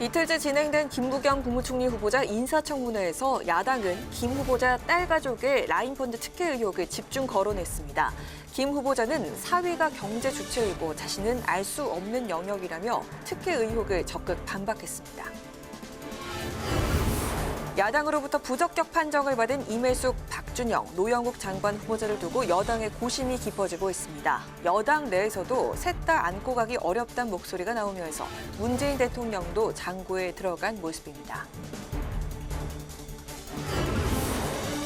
이틀째 진행된 김부겸 국무총리 후보자 인사청문회에서 야당은 김 후보자 딸 가족의 라인펀드 특혜 의혹을 집중 거론했습니다. 김 후보자는 사위가 경제 주체이고 자신은 알 수 없는 영역이라며 특혜 의혹을 적극 반박했습니다. 야당으로부터 부적격 판정을 받은 임혜숙, 박준영, 노영욱 장관 후보자를 두고 여당의 고심이 깊어지고 있습니다. 여당 내에서도 셋 다 안고 가기 어렵다는 목소리가 나오면서 문재인 대통령도 장고에 들어간 모습입니다.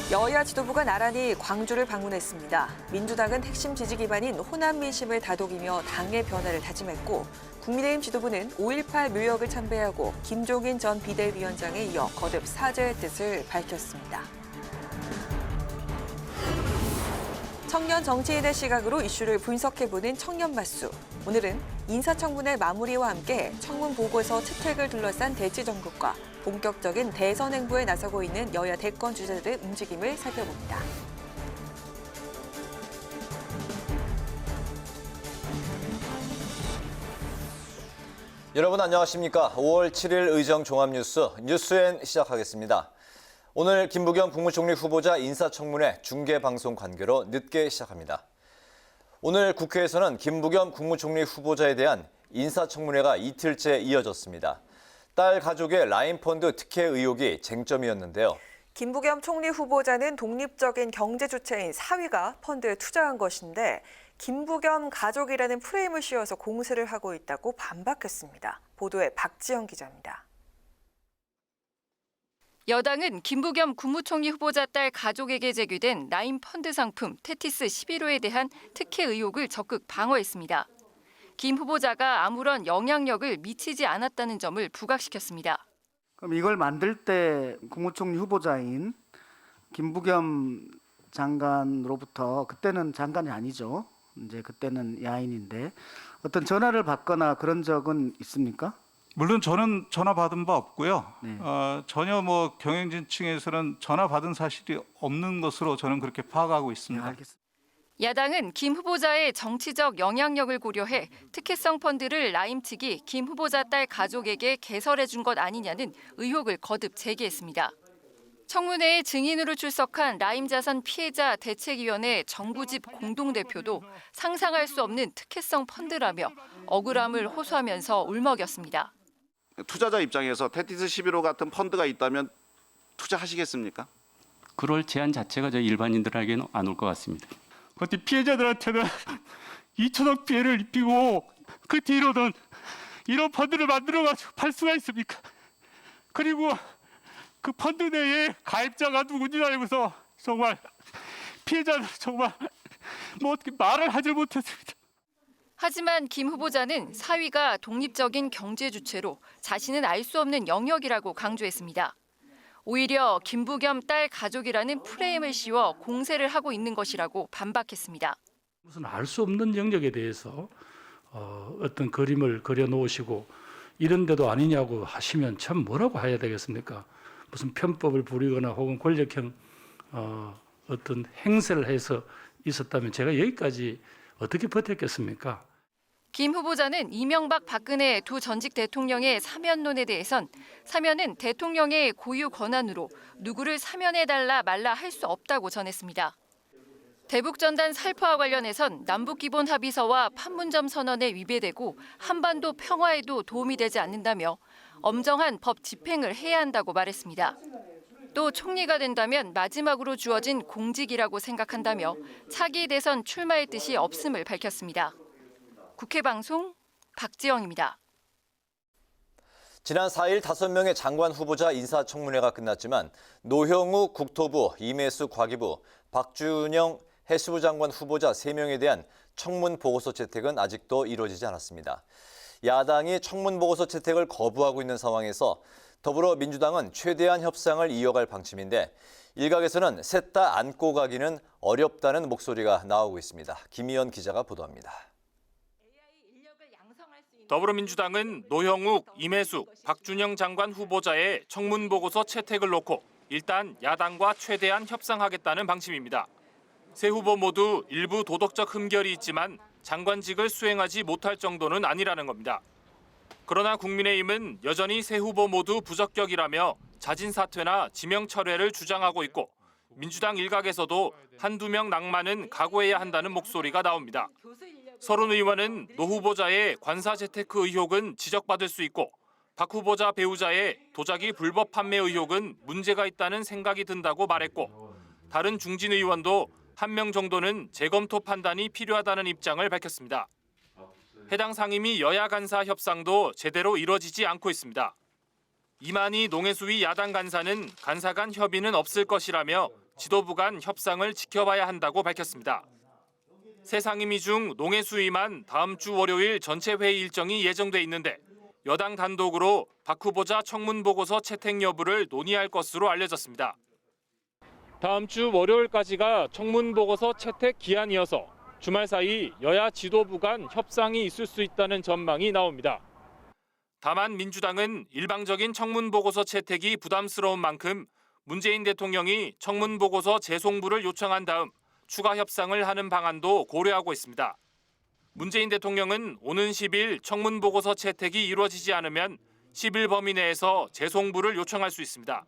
여야 지도부가 나란히 광주를 방문했습니다. 민주당은 핵심 지지 기반인 호남 민심을 다독이며 당의 변화를 다짐했고 국민의힘 지도부는 5.18 묘역을 참배하고 김종인 전 비대위원장에 이어 거듭 사죄의 뜻을 밝혔습니다. 청년 정치인의 시각으로 이슈를 분석해보는 청년맛수. 오늘은 인사청문회 마무리와 함께 청문 보고서 채택을 둘러싼 대치 전국과 본격적인 대선 행보에 나서고 있는 여야 대권 주자들의 움직임을 살펴봅니다. 여러분 안녕하십니까? 5월 7일 의정 종합뉴스 뉴스엔 시작하겠습니다. 오늘 김부겸 국무총리 후보자 인사청문회 중계방송 관계로 늦게 시작합니다. 오늘 국회에서는 김부겸 국무총리 후보자에 대한 인사청문회가 이틀째 이어졌습니다. 딸 가족의 라인펀드 특혜 의혹이 쟁점이었는데요. 김부겸 총리 후보자는 독립적인 경제 주체인 사위가 펀드에 투자한 것인데 김부겸 가족이라는 프레임을 씌워서 공세를 하고 있다고 반박했습니다. 보도에 박지영 기자입니다. 여당은 김부겸 국무총리 후보자 딸 가족에게 제기된 라인펀드 상품 테티스 11호에 대한 특혜 의혹을 적극 방어했습니다. 김 후보자가 아무런 영향력을 미치지 않았다는 점을 부각시켰습니다. 그럼 이걸 만들 때 국무총리 후보자인 김부겸 장관으로부터 그때는 장관이 아니죠. 이제 그때는 야인인데 어떤 전화를 받거나 그런 적은 있습니까? 물론 저는 전화 받은 바 없고요. 네. 전혀 경영진 층에서는 전화 받은 사실이 없는 것으로 저는 그렇게 파악하고 있습니다. 네, 알겠습니다. 야당은 김 후보자의 정치적 영향력을 고려해 특혜성 펀드를 라임 측이 김 후보자 딸 가족에게 개설해 준 것 아니냐는 의혹을 거듭 제기했습니다. 청문회에 증인으로 출석한 라임자산 피해자 대책위원회 정부집 공동대표도 상상할 수 없는 특혜성 펀드라며 억울함을 호소하면서 울먹였습니다. 투자자 입장에서 테티스 11호 같은 펀드가 있다면 투자하시겠습니까? 그럴 제안 자체가 저 일반인들에게는 안 올 것 같습니다. 그때 피해자들한테는 2천억 피해를 입히고 그 뒤로는 이런 펀드를 만들어가지고 팔 수가 있습니까? 그리고 그 펀드 내에 가입자가 누군지 알고서 정말 피해자는 정말 어떻게 말을 하지 못했습니다. 하지만 김 후보자는 사위가 독립적인 경제 주체로 자신은 알 수 없는 영역이라고 강조했습니다. 오히려 김부겸 딸 가족이라는 프레임을 씌워 공세를 하고 있는 것이라고 반박했습니다. 무슨 알 수 없는 영역에 대해서 어떤 그림을 그려놓으시고 이런 데도 아니냐고 하시면 참 뭐라고 해야 되겠습니까? 무슨 편법을 부리거나 혹은 권력형 어떤 행세를 해서 있었다면 제가 여기까지 어떻게 버텼겠습니까? 김 후보자는 이명박, 박근혜 두 전직 대통령의 사면론에 대해선 사면은 대통령의 고유 권한으로 누구를 사면해달라 말라 할 수 없다고 전했습니다. 대북전단 살포와 관련해선 남북기본합의서와 판문점 선언에 위배되고 한반도 평화에도 도움이 되지 않는다며 엄정한 법 집행을 해야 한다고 말했습니다. 또 총리가 된다면 마지막으로 주어진 공직이라고 생각한다며 차기 대선 출마의 뜻이 없음을 밝혔습니다. 국회방송 박지영입니다. 지난 4일 5명의 장관 후보자 인사청문회가 끝났지만 노형욱 국토부, 임혜숙 과기부, 박준영 해수부 장관 후보자 3명에 대한 청문 보고서 채택은 아직도 이루어지지 않았습니다. 야당이 청문 보고서 채택을 거부하고 있는 상황에서 더불어민주당은 최대한 협상을 이어갈 방침인데 일각에서는 셋 다 안고 가기는 어렵다는 목소리가 나오고 있습니다. 김희연 기자가 보도합니다. 더불어민주당은 노형욱, 임혜숙, 박준영 장관 후보자의 청문 보고서 채택을 놓고 일단 야당과 최대한 협상하겠다는 방침입니다. 세 후보 모두 일부 도덕적 흠결이 있지만 장관직을 수행하지 못할 정도는 아니라는 겁니다. 그러나 국민의힘은 여전히 세 후보 모두 부적격이라며 자진 사퇴나 지명 철회를 주장하고 있고 민주당 일각에서도 한두 명 낭만은 각오해야 한다는 목소리가 나옵니다. 서른 의원은 노 후보자의 관사 재테크 의혹은 지적받을 수 있고 박 후보자 배우자의 도자기 불법 판매 의혹은 문제가 있다는 생각이 든다고 말했고 다른 중진 의원도 한 명 정도는 재검토 판단이 필요하다는 입장을 밝혔습니다. 해당 상임위 여야 간사 협상도 제대로 이뤄지지 않고 있습니다. 이만희 농해수위 야당 간사는 간사 간 협의는 없을 것이라며 지도부 간 협상을 지켜봐야 한다고 밝혔습니다. 새 상임위 중 농해수위만 다음 주 월요일 전체 회의 일정이 예정돼 있는데 여당 단독으로 박 후보자 청문 보고서 채택 여부를 논의할 것으로 알려졌습니다. 다음 주 월요일까지가 청문 보고서 채택 기한이어서 주말 사이 여야 지도부 간 협상이 있을 수 있다는 전망이 나옵니다. 다만 민주당은 일방적인 청문 보고서 채택이 부담스러운 만큼 문재인 대통령이 청문 보고서 재송부를 요청한 다음 추가 협상을 하는 방안도 고려하고 있습니다. 문재인 대통령은 오는 10일 청문 보고서 채택이 이루어지지 않으면 10일 범위 내에서 재송부를 요청할 수 있습니다.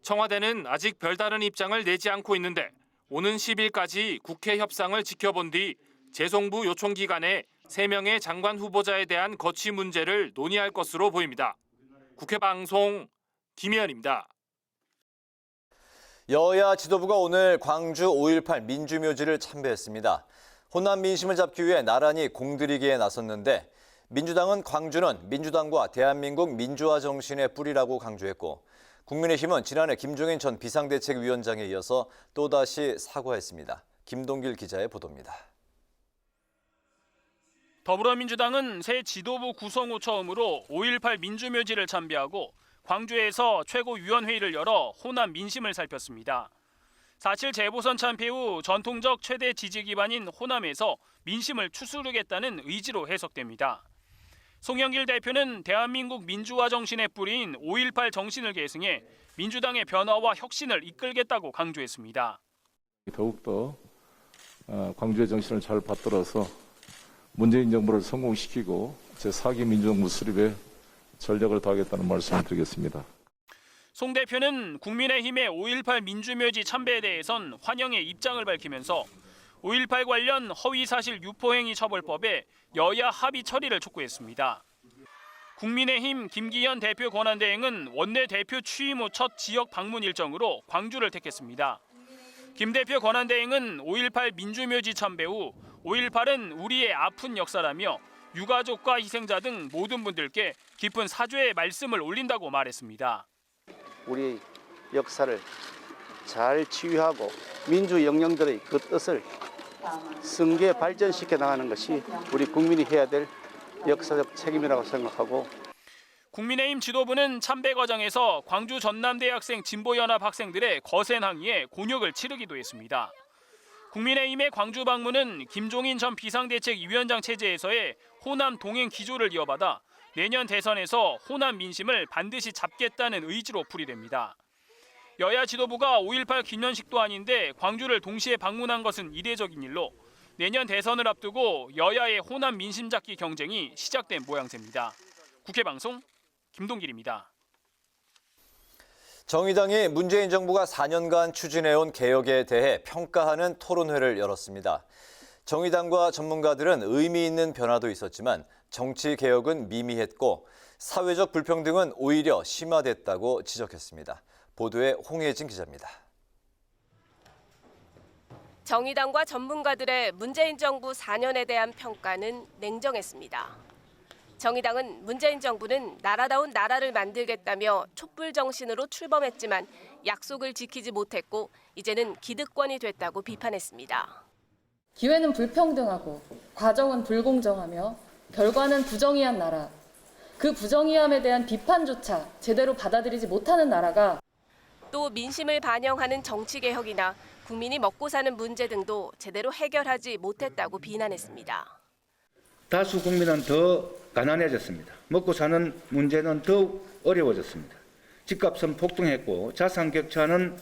청와대는 아직 별다른 입장을 내지 않고 있는데 오는 10일까지 국회 협상을 지켜본 뒤 재송부 요청 기간에 3명의 장관 후보자에 대한 거취 문제를 논의할 것으로 보입니다. 국회 방송 김희연입니다. 여야 지도부가 오늘 광주 5.18 민주묘지를 참배했습니다. 호남 민심을 잡기 위해 나란히 공들이기에 나섰는데 민주당은 광주는 민주당과 대한민국 민주화 정신의 뿌리라고 강조했고 국민의힘은 지난해 김종인 전 비상대책위원장에 이어서 또다시 사과했습니다. 김동길 기자의 보도입니다. 더불어민주당은 새 지도부 구성 후 처음으로 5.18 민주묘지를 참배하고 광주에서 최고위원회의를 열어 호남 민심을 살폈습니다. 4.7 재보선 참패 후 전통적 최대 지지 기반인 호남에서 민심을 추스르겠다는 의지로 해석됩니다. 송영길 대표는 대한민국 민주화 정신의 뿌리인 5.18 정신을 계승해 민주당의 변화와 혁신을 이끌겠다고 강조했습니다. 더욱더 광주의 정신을 잘 받들어서 문재인 정부를 성공시키고 제4기 민주정부 수립에 전력을 다하겠다는 말씀을 드리겠습니다. 송 대표는 국민의힘의 5.18 민주묘지 참배에 대해선 환영의 입장을 밝히면서 5.18 관련 허위사실 유포행위 처벌법에 여야 합의 처리를 촉구했습니다. 국민의힘 김기현 대표 권한대행은 원내대표 취임 후 첫 지역 방문 일정으로 광주를 택했습니다. 김 대표 권한대행은 5.18 민주묘지 참배 후 5.18은 우리의 아픈 역사라며 유가족과 희생자 등 모든 분들께 깊은 사죄의 말씀을 올린다고 말했습니다. 우리 역사를 잘 치유하고 민주 영령들의 그 뜻을 승계 발전시켜 나가는 것이 우리 국민이 해야 될 역사적 책임이라고 생각하고 국민의힘 지도부는 참배 과정에서 광주 전남대학생 진보연합 학생들의 거센 항의에 곤욕을 치르기도 했습니다. 국민의힘의 광주 방문은 김종인 전 비상대책위원장 체제에서의 호남 동행 기조를 이어받아 내년 대선에서 호남 민심을 반드시 잡겠다는 의지로 풀이됩니다. 여야 지도부가 5.18 기념식도 아닌데 광주를 동시에 방문한 것은 이례적인 일로 내년 대선을 앞두고 여야의 호남 민심 잡기 경쟁이 시작된 모양새입니다. 국회 방송 김동길입니다. 정의당이 문재인 정부가 4년간 추진해온 개혁에 대해 평가하는 토론회를 열었습니다. 정의당과 전문가들은 의미 있는 변화도 있었지만 정치 개혁은 미미했고 사회적 불평등은 오히려 심화됐다고 지적했습니다. 보도에 홍혜진 기자입니다. 정의당과 전문가들의 문재인 정부 4년에 대한 평가는 냉정했습니다. 정의당은 문재인 정부는 나라다운 나라를 만들겠다며 촛불 정신으로 출범했지만 약속을 지키지 못했고 이제는 기득권이 됐다고 비판했습니다. 기회는 불평등하고 과정은 불공정하며 결과는 부정의한 나라. 그 부정의함에 대한 비판조차 제대로 받아들이지 못하는 나라가 또 민심을 반영하는 정치개혁이나 국민이 먹고 사는 문제 등도 제대로 해결하지 못했다고 비난했습니다. 다수 국민은 더 가난해졌습니다. 먹고 사는 문제는 더욱 어려워졌습니다. 집값은 폭등했고 자산 격차는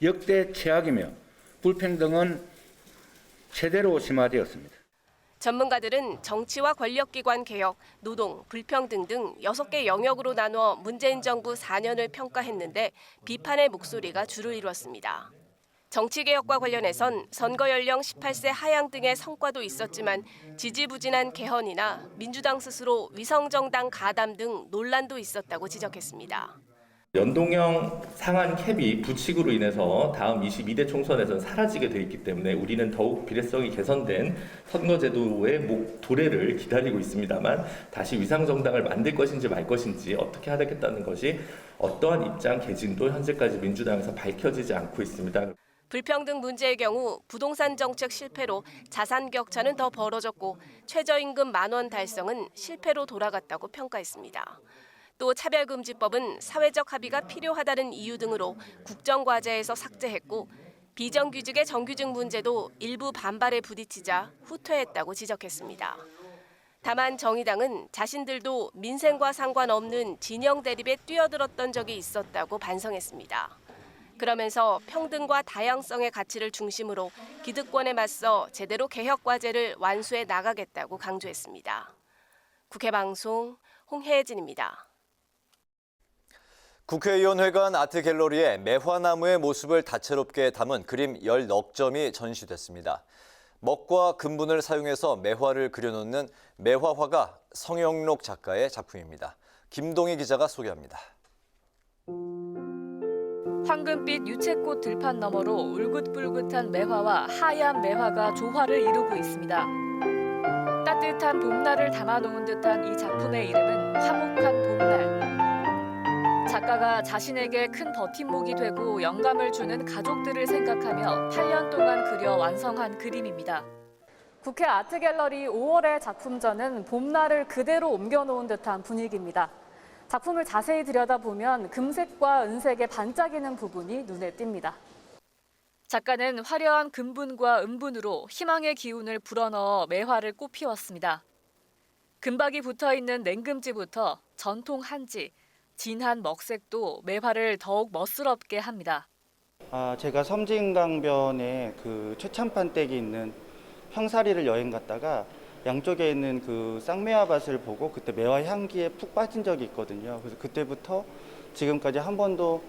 역대 최악이며 불평등은 최대로 심화되었습니다. 전문가들은 정치와 권력기관 개혁, 노동, 불평등 등 6개 영역으로 나누어 문재인 정부 4년을 평가했는데 비판의 목소리가 줄을 이뤘습니다. 정치개혁과 관련해선 선거 연령 18세 하향 등의 성과도 있었지만 지지부진한 개헌이나 민주당 스스로 위성정당 가담 등 논란도 있었다고 지적했습니다. 연동형 상한 캡이 부칙으로 인해서 다음 22대 총선에서는 사라지게 돼 있기 때문에 우리는 더욱 비례성이 개선된 선거제도의 도래를 기다리고 있습니다만 다시 위상정당을 만들 것인지 말 것인지 어떻게 하겠다는 것이 어떠한 입장 개진도 현재까지 민주당에서 밝혀지지 않고 있습니다. 불평등 문제의 경우 부동산 정책 실패로 자산 격차는 더 벌어졌고 최저임금 10,000원 달성은 실패로 돌아갔다고 평가했습니다. 또 차별금지법은 사회적 합의가 필요하다는 이유 등으로 국정과제에서 삭제했고 비정규직의 정규직 문제도 일부 반발에 부딪히자 후퇴했다고 지적했습니다. 다만 정의당은 자신들도 민생과 상관없는 진영 대립에 뛰어들었던 적이 있었다고 반성했습니다. 그러면서 평등과 다양성의 가치를 중심으로 기득권에 맞서 제대로 개혁 과제를 완수해 나가겠다고 강조했습니다. 국회방송 홍혜진입니다. 국회의원회관 아트갤러리에 매화나무의 모습을 다채롭게 담은 그림 10넉 점이 전시됐습니다. 먹과 금분을 사용해서 매화를 그려놓는 매화화가 성영록 작가의 작품입니다. 김동희 기자가 소개합니다. 황금빛 유채꽃 들판 너머로 울긋불긋한 매화와 하얀 매화가 조화를 이루고 있습니다. 따뜻한 봄날을 담아놓은 듯한 이 작품의 이름은 화목한 봄날. 작가가 자신에게 큰 버팀목이 되고 영감을 주는 가족들을 생각하며 8년 동안 그려 완성한 그림입니다. 국회 아트갤러리 5월의 작품전은 봄날을 그대로 옮겨놓은 듯한 분위기입니다. 작품을 자세히 들여다보면 금색과 은색의 반짝이는 부분이 눈에 띕니다. 작가는 화려한 금분과 은분으로 희망의 기운을 불어넣어 매화를 꽃 피웠습니다. 금박이 붙어있는 냉금지부터 전통 한지, 진한 먹색도 매화를 더욱 멋스럽게 합니다. 제가 섬진강변에 그 최참판댁이 있는 황사리를 여행 갔다가 양쪽에 있는 그 쌍매화밭을 보고 그때 매화 향기에 푹 빠진 적이 있거든요. 그래서 그때부터 지금까지 한 번도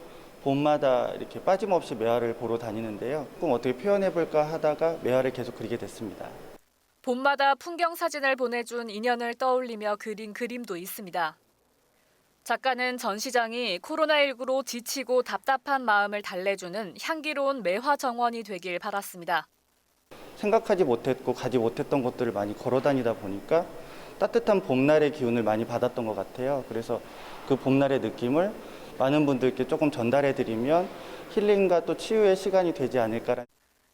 봄마다 이렇게 빠짐없이 매화를 보러 다니는데요. 꼭 어떻게 표현해볼까 하다가 매화를 계속 그리게 됐습니다. 봄마다 풍경 사진을 보내준 인연을 떠올리며 그린 그림도 있습니다. 작가는 전시장이 코로나19로 지치고 답답한 마음을 달래주는 향기로운 매화 정원이 되길 바랐습니다. 생각하지 못했고 가지 못했던 곳들을 많이 걸어 다니다 보니까 따뜻한 봄날의 기운을 많이 받았던 것 같아요. 그래서 그 봄날의 느낌을 많은 분들께 조금 전달해 드리면 힐링과 또 치유의 시간이 되지 않을까.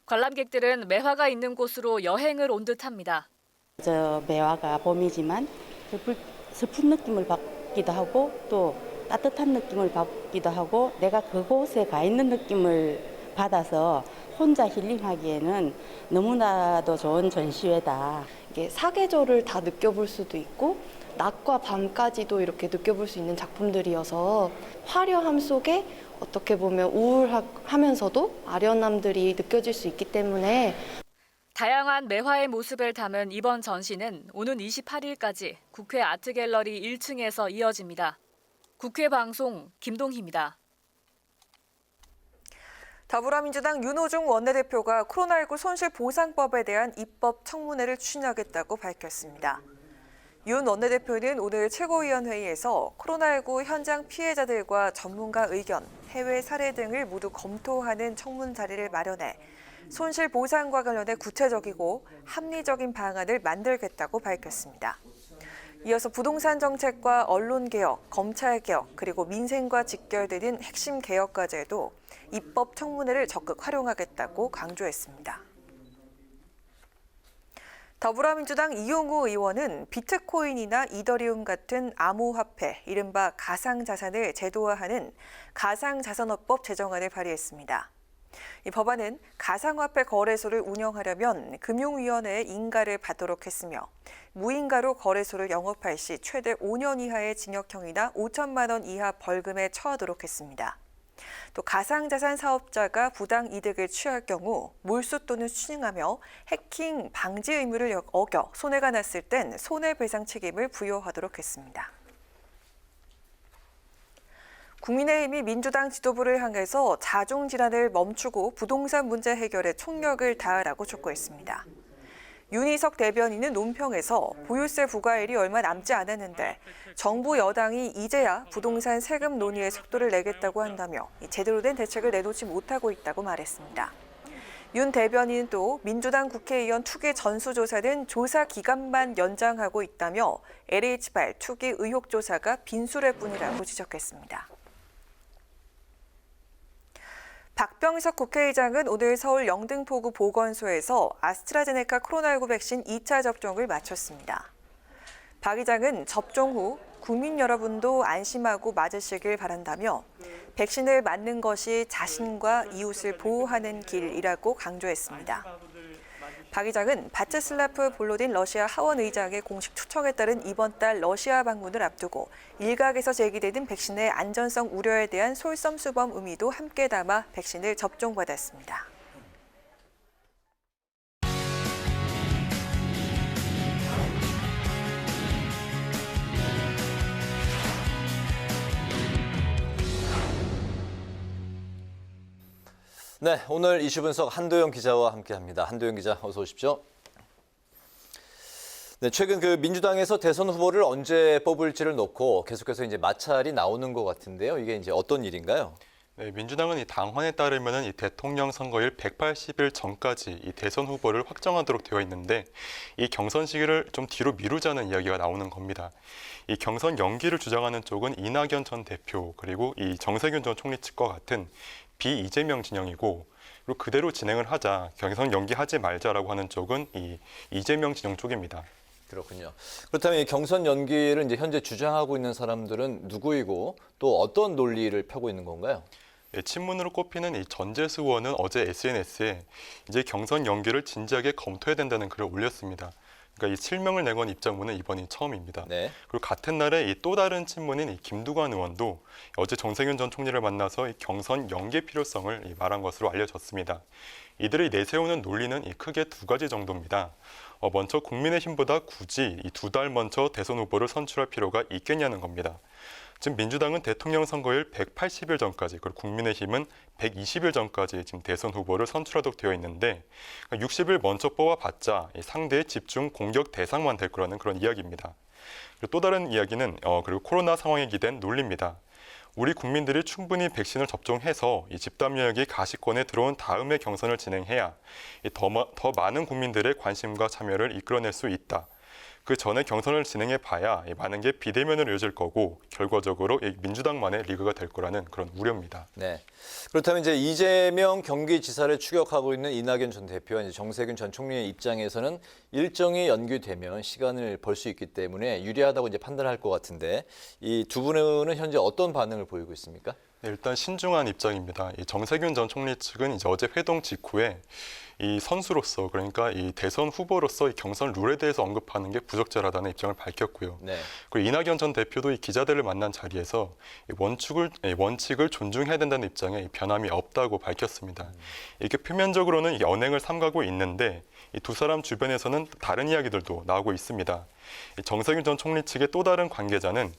관람객들은 매화가 있는 곳으로 여행을 온 듯합니다. 저 매화가 봄이지만 슬픈 느낌을 받기도 하고 또 따뜻한 느낌을 받기도 하고 내가 그곳에 가 있는 느낌을 받아서 혼자 힐링하기에는 너무나도 좋은 전시회다. 이게 사계절을 다 느껴볼 수도 있고 낮과 밤까지도 이렇게 느껴볼 수 있는 작품들이어서 화려함 속에 어떻게 보면 우울하면서도 아련함들이 느껴질 수 있기 때문에 다양한 매화의 모습을 담은 이번 전시는 오는 28일까지 국회 아트갤러리 1층에서 이어집니다. 국회 방송 김동희입니다. 더불어민주당 윤호중 원내대표가 코로나19 손실보상법에 대한 입법 청문회를 추진하겠다고 밝혔습니다. 윤 원내대표는 오늘 최고위원회의에서 코로나19 현장 피해자들과 전문가 의견, 해외 사례 등을 모두 검토하는 청문 자리를 마련해 손실보상과 관련해 구체적이고 합리적인 방안을 만들겠다고 밝혔습니다. 이어서 부동산 정책과 언론개혁, 검찰개혁, 그리고 민생과 직결되는 핵심 개혁 과제에도 입법 청문회를 적극 활용하겠다고 강조했습니다. 더불어민주당 이용우 의원은 비트코인이나 이더리움 같은 암호화폐, 이른바 가상자산을 제도화하는 가상자산어법 제정안을 발의했습니다. 이 법안은 가상화폐 거래소를 운영하려면 금융위원회의 인가를 받도록 했으며 무인가로 거래소를 영업할 시 최대 5년 이하의 징역형이나 5천만 원 이하 벌금에 처하도록 했습니다. 또 가상자산 사업자가 부당 이득을 취할 경우 몰수 또는 추징하며 해킹 방지 의무를 어겨 손해가 났을 땐 손해배상 책임을 부여하도록 했습니다. 국민의힘이 민주당 지도부를 향해서 자중질환을 멈추고 부동산 문제 해결에 총력을 다하라고 촉구했습니다. 윤희석 대변인은 논평에서 보유세 부과일이 얼마 남지 않았는데 정부 여당이 이제야 부동산 세금 논의에 속도를 내겠다고 한다며 제대로 된 대책을 내놓지 못하고 있다고 말했습니다. 윤 대변인은 또 민주당 국회의원 투기 전수조사는 조사 기간만 연장하고 있다며 LH발 투기 의혹 조사가 빈수레뿐이라고 지적했습니다. 박병석 국회의장은 오늘 서울 영등포구 보건소에서 아스트라제네카 코로나19 백신 2차 접종을 마쳤습니다. 박 의장은 접종 후 국민 여러분도 안심하고 맞으시길 바란다며 백신을 맞는 것이 자신과 이웃을 보호하는 길이라고 강조했습니다. 박 의장은 바츠슬라프 볼로딘 러시아 하원 의장의 공식 초청에 따른 이번 달 러시아 방문을 앞두고 일각에서 제기되는 백신의 안전성 우려에 대한 솔선수범 의미도 함께 담아 백신을 접종받았습니다. 네, 오늘 이슈 분석 한도영 기자와 함께합니다. 한도영 기자, 어서 오십시오. 네, 최근 민주당에서 대선 후보를 언제 뽑을지를 놓고 계속해서 이제 마찰이 나오는 것 같은데요. 이게 이제 어떤 일인가요? 네, 민주당은 이 당헌에 따르면은 이 대통령 선거일 180일 전까지 이 대선 후보를 확정하도록 되어 있는데 이 경선 시기를 좀 뒤로 미루자는 이야기가 나오는 겁니다. 이 경선 연기를 주장하는 쪽은 이낙연 전 대표 그리고 이 정세균 전 총리 측과 같은 비이재명 진영이고 그리고 그대로 진행을 하자 경선 연기하지 말자라고 하는 쪽은 이 이재명 진영 쪽입니다. 그렇군요. 그렇다면 이 경선 연기를 이제 현재 주장하고 있는 사람들은 누구이고 또 어떤 논리를 펴고 있는 건가요? 예, 친문으로 꼽히는 이 전재수 의원은 어제 SNS에 이제 경선 연기를 진지하게 검토해야 된다는 글을 올렸습니다. 그러니까 이 실명을 내건 입장문은 이번이 처음입니다. 네. 그리고 같은 날에 이 또 다른 친문인 이 김두관 의원도 어제 정세균 전 총리를 만나서 이 경선 연기 필요성을 말한 것으로 알려졌습니다. 이들이 내세우는 논리는 크게 두 가지 정도입니다. 먼저 국민의힘보다 굳이 이 2달 먼저 대선 후보를 선출할 필요가 있겠냐는 겁니다. 지금 민주당은 대통령 선거일 180일 전까지, 그리고 국민의힘은 120일 전까지 지금 대선 후보를 선출하도록 되어 있는데 60일 먼저 뽑아봤자 상대의 집중 공격 대상만 될 거라는 그런 이야기입니다. 그리고 또 다른 이야기는 그리고 코로나 상황에 기댄 논리입니다. 우리 국민들이 충분히 백신을 접종해서 이 집단 면역이 가시권에 들어온 다음에 경선을 진행해야 더 많은 국민들의 관심과 참여를 이끌어낼 수 있다. 그 전에 경선을 진행해 봐야 많은 게 비대면으로 이어질 거고 결과적으로 민주당만의 리그가 될 거라는 그런 우려입니다. 네. 그렇다면 이제 이재명 경기지사를 추격하고 있는 이낙연 전 대표와 이제 정세균 전 총리의 입장에서는 일정이 연기되면 시간을 벌 수 있기 때문에 유리하다고 이제 판단할 것 같은데 이 두 분은 현재 어떤 반응을 보이고 있습니까? 네, 일단 신중한 입장입니다. 이 정세균 전 총리 측은 이제 어제 회동 직후에 이 선수로서 그러니까 이 대선 후보로서 이 경선 룰에 대해서 언급하는 게 부적절하다는 입장을 밝혔고요. 네. 그리고 이낙연 전 대표도 이 기자들을 만난 자리에서 원칙을 존중해야 된다는 입장에 변함이 없다고 밝혔습니다. 이게 표면적으로는 연행을 삼가고 있는데 이 두 사람 주변에서는 다른 이야기들도 나오고 있습니다. 정세균 전 총리 측의 또 다른 관계자는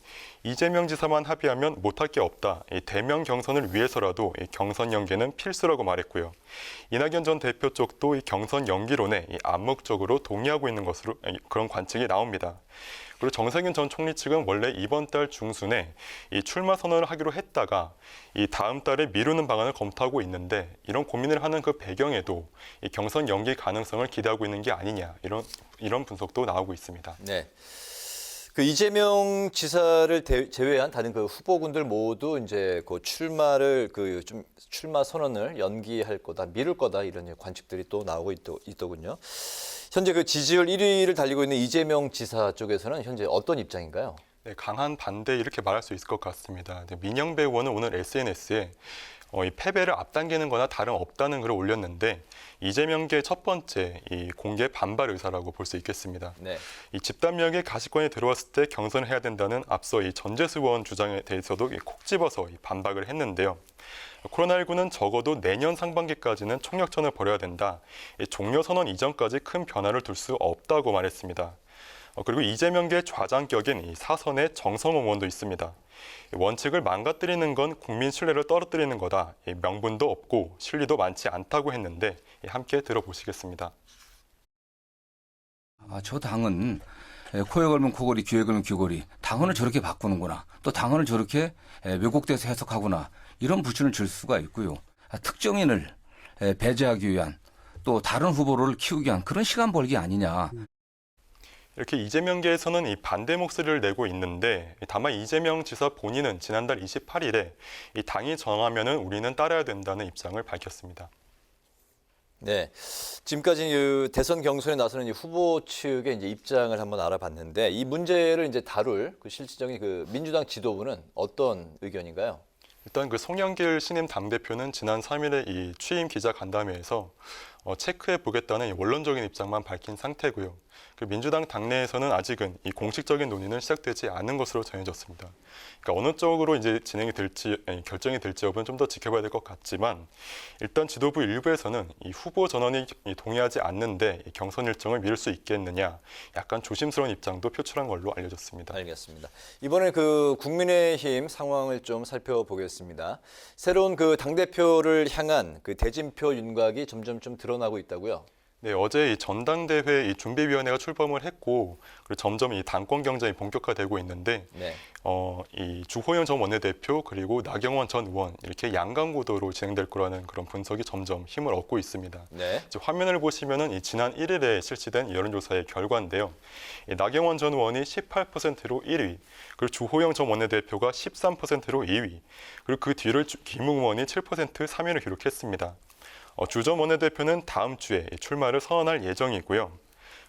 이재명 지사만 합의하면 못할 게 없다. 이 대면 경선을 위해서라도 이 경선 연기는 필수라고 말했고요. 이낙연 전 대표 쪽도 이 경선 연기론에 암묵적으로 동의하고 있는 것으로 그런 관측이 나옵니다. 그리고 정세균 전 총리 측은 원래 이번 달 중순에 이 출마 선언을 하기로 했다가 이 다음 달에 미루는 방안을 검토하고 있는데 이런 고민을 하는 그 배경에도 이 경선 연기 가능성을 기대하고 있는 게 아니냐 이런 분석도 나오고 있습니다. 네. 그 이재명 지사를 제외한 다른 그 후보군들 모두 이제 그 출마 선언을 연기할 거다, 미룰 거다 이런 관측들이 또 나오고 있더군요. 현재 그 지지율 1위를 달리고 있는 이재명 지사 쪽에서는 현재 어떤 입장인가요? 네, 강한 반대 이렇게 말할 수 있을 것 같습니다. 민영배 의원은 오늘 SNS에 이 패배를 앞당기는 거나 다름없다는 글을 올렸는데 이재명계의 첫 번째 이 공개 반발 의사라고 볼 수 있겠습니다. 네. 이 집단 면역이 가시권에 들어왔을 때 경선을 해야 된다는 앞서 이 전재수 의원 주장에 대해서도 콕 집어서 반박을 했는데요. 코로나19는 적어도 내년 상반기까지는 총력전을 벌여야 된다. 종료 선언 이전까지 큰 변화를 둘 수 없다고 말했습니다. 그리고 이재명계 좌장격인 이 사선의 정성호 의원도 있습니다. 원칙을 망가뜨리는 건 국민 신뢰를 떨어뜨리는 거다. 명분도 없고 실리도 많지 않다고 했는데 함께 들어보시겠습니다. 저 당은 코에 걸면 코걸이, 귀에 걸면 귀걸이. 당헌을 저렇게 바꾸는구나. 또 당헌을 저렇게 왜곡돼서 해석하구나. 이런 불신을 줄 수가 있고요. 특정인을 배제하기 위한 또 다른 후보를 키우기 위한 그런 시간 벌기 아니냐. 이렇게 이재명계에서는 이 반대 목소리를 내고 있는데 다만 이재명 지사 본인은 지난달 28일에 이 당이 정하면은 우리는 따라야 된다는 입장을 밝혔습니다. 네, 지금까지 그 대선 경선에 나서는 이 후보 측의 이제 입장을 한번 알아봤는데 이 문제를 이제 다룰 그 실질적인 그 민주당 지도부는 어떤 의견인가요? 일단 그 송영길 신임 당대표는 지난 3일에 이 취임 기자 간담회에서 체크해 보겠다는 원론적인 입장만 밝힌 상태고요. 그 민주당 당내에서는 아직은 이 공식적인 논의는 시작되지 않은 것으로 전해졌습니다. 그러니까 어느 쪽으로 이제 진행이 될지 결정이 될지 여부는 좀 더 지켜봐야 될 것 같지만 일단 지도부 일부에서는 이 후보 전원이 동의하지 않는데 이 경선 일정을 미룰 수 있겠느냐 약간 조심스러운 입장도 표출한 걸로 알려졌습니다. 알겠습니다. 이번에 그 국민의힘 상황을 좀 살펴보겠습니다. 새로운 그 당대표를 향한 그 대진표 윤곽이 점점 좀 드러나고 있다고요? 네, 어제 이 전당대회 이 준비위원회가 출범을 했고 그리고 점점 이 당권 경쟁이 본격화되고 있는데 네. 이 주호영 전 원내대표 그리고 나경원 전 의원 이렇게 양강구도로 진행될 거라는 그런 분석이 점점 힘을 얻고 있습니다. 네. 화면을 보시면은 이 지난 1일에 실시된 여론조사의 결과인데요. 이 나경원 전 의원이 18%로 1위, 그리고 주호영 전 원내대표가 13%로 2위, 그리고 그 뒤를 김웅 의원이 7% 3위를 기록했습니다. 주 전 원내대표는 다음 주에 출마를 선언할 예정이고요.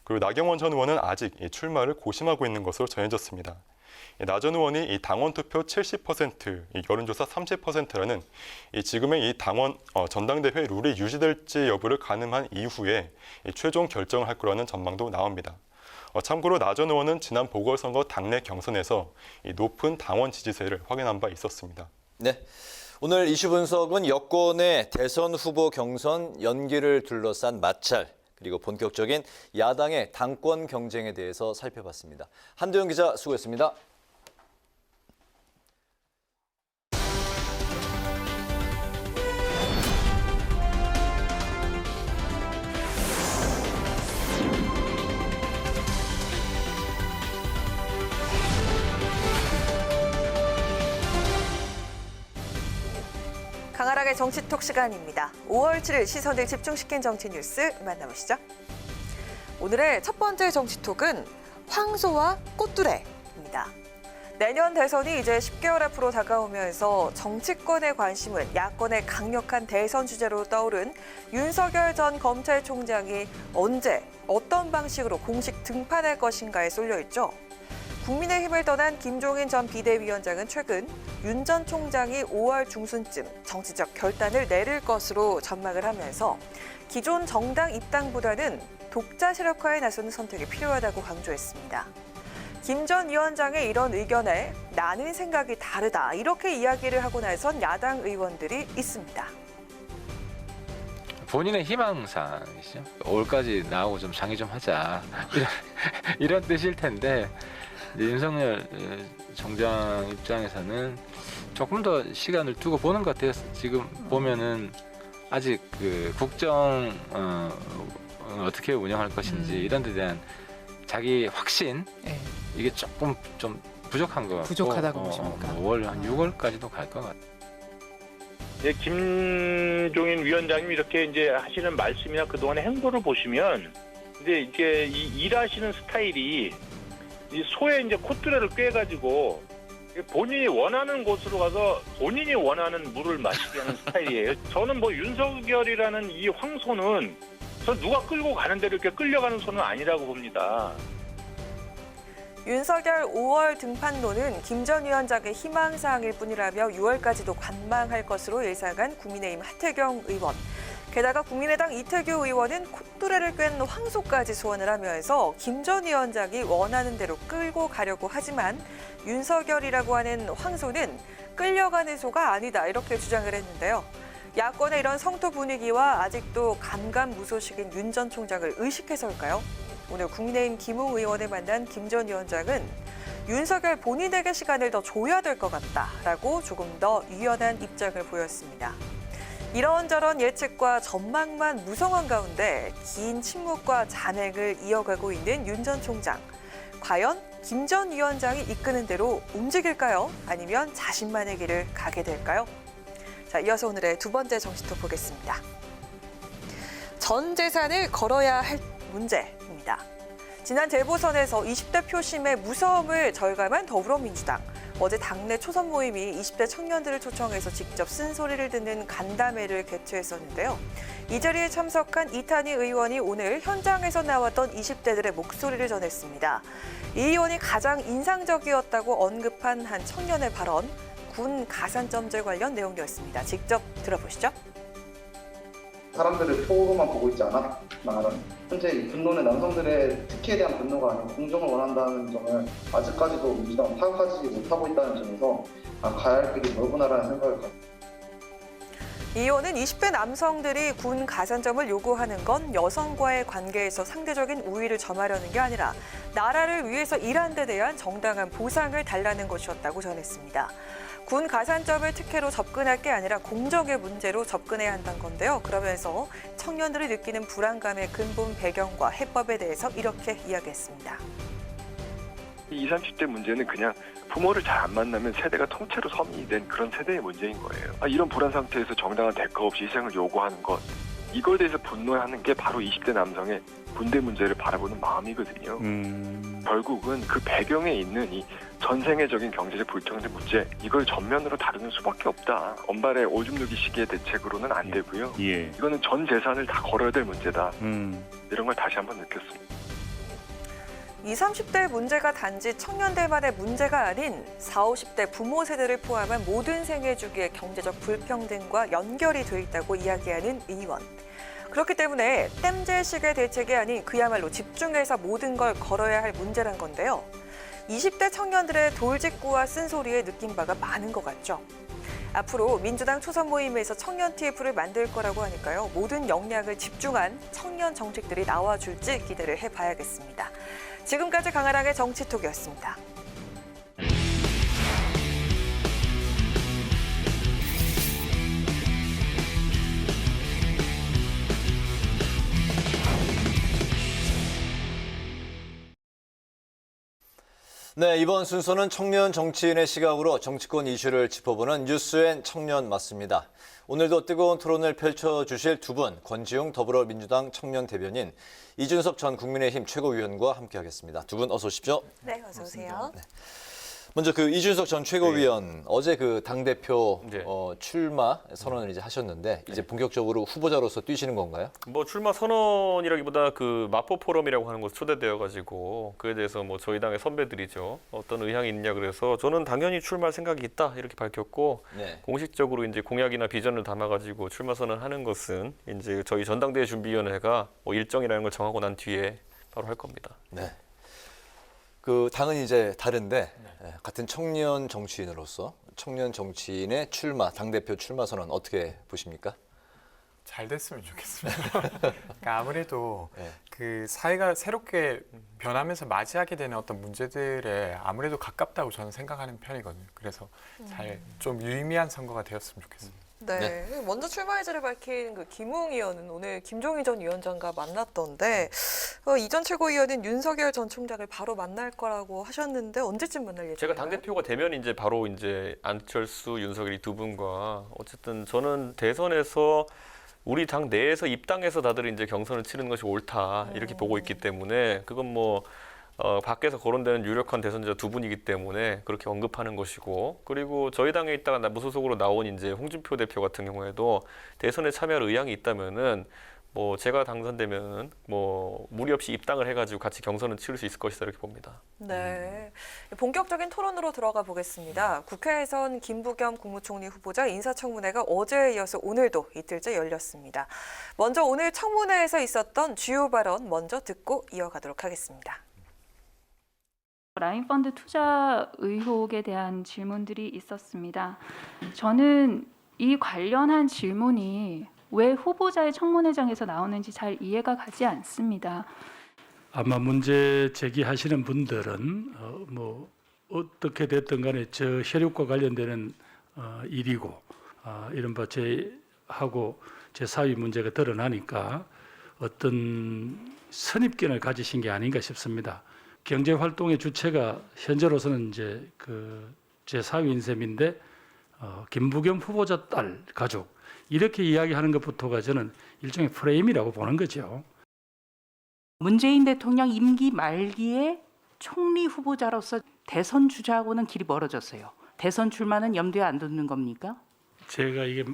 그리고 나경원 전 의원은 아직 출마를 고심하고 있는 것으로 전해졌습니다. 나 전 의원이 이 당원 투표 70%, 이 여론조사 30%라는 지금의 이 당원 전당대회 룰이 유지될지 여부를 가늠한 이후에 최종 결정을 할 거라는 전망도 나옵니다. 참고로 나 전 의원은 지난 보궐선거 당내 경선에서 높은 당원 지지세를 확인한 바 있었습니다. 네. 오늘 이슈 분석은 여권의 대선 후보 경선 연기를 둘러싼 마찰, 그리고 본격적인 야당의 당권 경쟁에 대해서 살펴봤습니다. 한도영 기자 수고했습니다. 강하락의 정치톡 시간입니다. 5월 7일 시선을 집중시킨 정치 뉴스 만나보시죠. 오늘의 첫 번째 정치톡은 황소와 꽃두레입니다. 내년 대선이 이제 10개월 앞으로 다가오면서 정치권의 관심은 야권의 강력한 대선 주제로 떠오른 윤석열 전 검찰총장이 언제 어떤 방식으로 공식 등판할 것인가에 쏠려있죠. 국민의힘을 떠난 김종인 전 비대위원장은 최근 윤 전 총장이 5월 중순쯤 정치적 결단을 내릴 것으로 전망을 하면서 기존 정당 입당보다는 독자 세력화에 나서는 선택이 필요하다고 강조했습니다. 김 전 위원장의 이런 의견에 나는 생각이 다르다 이렇게 이야기를 하고 나선 야당 의원들이 있습니다. 본인의 희망사항이죠. 5월까지 나오고 좀 상의 좀 하자 이런 뜻일 텐데 윤석열 총장 입장에서는 조금 더 시간을 두고 보는 것 같아요. 지금 보면은 아직 그 국정 어떻게 운영할 것인지 이런 데 대한 자기 확신 이게 조금 좀 부족한 것 같고 부족하다고 보십니까? 5월 한 6월까지도 갈 것 같아요. 네, 김종인 위원장님이 이렇게 이제 하시는 말씀이나 그동안의 행보를 보시면 이제 이 일하시는 스타일이 이 소에 이제 콧뚜레를 꿰가지고 본인이 원하는 곳으로 가서 본인이 원하는 물을 마시게 하는 스타일이에요. 저는 뭐 윤석열이라는 이 황소는 저 누가 끌고 가는 대로 이렇게 끌려가는 소는 아니라고 봅니다. 윤석열 5월 등판론은 김 전 위원장의 희망사항일 뿐이라며 6월까지도 관망할 것으로 예상한 국민의힘 하태경 의원. 게다가 국민의당 이태규 의원은 콧뚜레를 꿰는 황소까지 소환을 하면서 김 전 위원장이 원하는 대로 끌고 가려고 하지만 윤석열이라고 하는 황소는 끌려가는 소가 아니다 이렇게 주장을 했는데요. 야권의 이런 성토 분위기와 아직도 감감무소식인 윤 전 총장을 의식해서일까요? 오늘 국민의힘 김웅 의원을 만난 김 전 위원장은 윤석열 본인에게 시간을 더 줘야 될 것 같다라고 조금 더 유연한 입장을 보였습니다. 이런저런 예측과 전망만 무성한 가운데 긴 침묵과 잔행을 이어가고 있는 윤 전 총장. 과연 김 전 위원장이 이끄는 대로 움직일까요? 아니면 자신만의 길을 가게 될까요? 자, 이어서 오늘의 두 번째 정치톡 보겠습니다. 전 재산을 걸어야 할 문제입니다. 지난 재보선에서 20대 표심의 무서움을 절감한 더불어민주당. 어제 당내 초선 모임이 20대 청년들을 초청해서 직접 쓴소리를 듣는 간담회를 개최했었는데요. 이 자리에 참석한 이탄희 의원이 오늘 현장에서 나왔던 20대들의 목소리를 전했습니다. 이 의원이 가장 인상적이었다고 언급한 한 청년의 발언, 군 가산점제 관련 내용이었습니다. 직접 들어보시죠. 사람들을 표로만 보고 있지 않아? 나는 현재 이 분노는 남성들의 특혜에 대한 분노가 아니고 공정을 원한다는 점을 아직까지도 민주당은 파악하지 못하고 있다는 점에서 가야 할 길이 넓구나라는 생각을 갖습니다. 이 의원은 20대 남성들이 군 가산점을 요구하는 건 여성과의 관계에서 상대적인 우위를 점하려는 게 아니라 나라를 위해서 일한 데 대한 정당한 보상을 달라는 것이었다고 전했습니다. 군 가산점을 특혜로 접근할 게 아니라 공정의 문제로 접근해야 한다는 건데요. 그러면서 청년들이 느끼는 불안감의 근본 배경과 해법에 대해서 이렇게 이야기했습니다. 20, 30대 문제는 그냥 부모를 잘 안 만나면 세대가 통째로 서민이 된 그런 세대의 문제인 거예요. 이런 불안 상태에서 정당한 대가 없이 희생을 요구하는 것, 이거에 대해서 분노하는 게 바로 20대 남성의 군대 문제를 바라보는 마음이거든요. 결국은 그 배경에 있는 이 전생애적인 경제적 불평등 문제, 이걸 전면으로 다루는 수밖에 없다. 언발의 오줌 누기 시기의 대책으로는 안 되고요. 이거는 전 재산을 다 걸어야 될 문제다. 이런 걸 다시 한번 느꼈습니다. 20, 30대의 문제가 단지 청년들만의 문제가 아닌 40, 50대 부모 세대를 포함한 모든 생애 주기의 경제적 불평등과 연결이 돼 있다고 이야기하는 의원. 그렇기 때문에 땜질식의 대책이 아닌 그야말로 집중해서 모든 걸 걸어야 할 문제란 건데요. 20대 청년들의 돌직구와 쓴소리에 느낀 바가 많은 것 같죠. 앞으로 민주당 초선 모임에서 청년 TF를 만들 거라고 하니까요. 모든 역량을 집중한 청년 정책들이 나와줄지 기대를 해봐야겠습니다. 지금까지 강아랑의 정치톡이었습니다. 네, 이번 순서는 청년 정치인의 시각으로 정치권 이슈를 짚어보는 뉴스앤 청년 맞습니다. 오늘도 뜨거운 토론을 펼쳐주실 두 분, 권지웅 더불어민주당 청년 대변인, 이준석 전 국민의힘 최고위원과 함께하겠습니다. 두 분 어서 오십시오. 네, 어서 오세요. 네. 먼저 그 이준석 전 최고위원 어제 그 당대표 출마 선언을 이제 하셨는데 이제 본격적으로 후보자로서 뛰시는 건가요? 뭐 출마 선언이라기보다 그 마포 포럼이라고 하는 곳 초대되어 가지고 그에 대해서 뭐 저희 당의 선배들이죠. 어떤 의향이 있냐 그래서 저는 당연히 출마할 생각이 있다 이렇게 밝혔고 공식적으로 이제 공약이나 비전을 담아 가지고 출마 선언하는 것은 이제 저희 전당대회 준비위원회가 뭐 일정이라는 걸 정하고 난 뒤에 바로 할 겁니다. 네. 그 당은 이제 다른데 같은 청년 정치인으로서 청년 정치인의 출마, 당대표 출마 선언 어떻게 보십니까? 잘 됐으면 좋겠습니다. 그러니까 아무래도 그 사회가 새롭게 변하면서 맞이하게 되는 어떤 문제들에 아무래도 가깝다고 저는 생각하는 편이거든요. 그래서 잘 좀 유의미한 선거가 되었으면 좋겠습니다. 네. 먼저 출마 의지를 밝힌 그 김웅 의원은 오늘 김종인 전 위원장과 만났던데 이 전 최고위원은 윤석열 전 총장을 바로 만날 거라고 하셨는데 언제쯤 만날 예정인가요? 제가 당대표가 되면 이제 바로 이제 안철수, 윤석열 이 두 분과 어쨌든 저는 대선에서 우리 당 내에서 입당해서 다들 이제 경선을 치르는 것이 옳다 이렇게 보고 있기 때문에 그건 뭐 밖에서 거론되는 유력한 대선자 두 분이기 때문에 그렇게 언급하는 것이고 그리고 저희 당에 있다가 무소속으로 나온 이제 홍준표 대표 같은 경우에도 대선에 참여할 의향이 있다면은 뭐 제가 당선되면 뭐 무리 없이 입당을 해가지고 같이 경선을 치를 수 있을 것이다 이렇게 봅니다. 네, 본격적인 토론으로 들어가 보겠습니다. 국회에선 김부겸 국무총리 후보자 인사청문회가 어제에 이어서 오늘도 이틀째 열렸습니다. 먼저 오늘 청문회에서 있었던 주요 발언 먼저 듣고 이어가도록 하겠습니다. 라인펀드 투자 의혹에 대한 질문들이 있었습니다. 저는 이 관련한 질문이 왜 후보자의 청문회장에서 나오는지 잘 이해가 가지 않습니다. 아마 문제 제기하시는 분들은 뭐 어떻게 됐든 간에 저 혈육과 관련되는 일이고 이른바 제하고 제 사위 문제가 드러나니까 어떤 선입견을 가지신 게 아닌가 싶습니다. 경제 활동의 주체가 현재로서는 이제 제 사위인 셈인데 김부겸 후보자 딸 가족 이렇게 이야기하는 것부터가 저는 일종의 프레임이라고 보는 거죠. 문재인 대통령 임기 말기에 총리 후보자로서 대선 주자하고는 길이 멀어졌어요. 대선 출마는 염두에 안 두는 겁니까? 제가 이게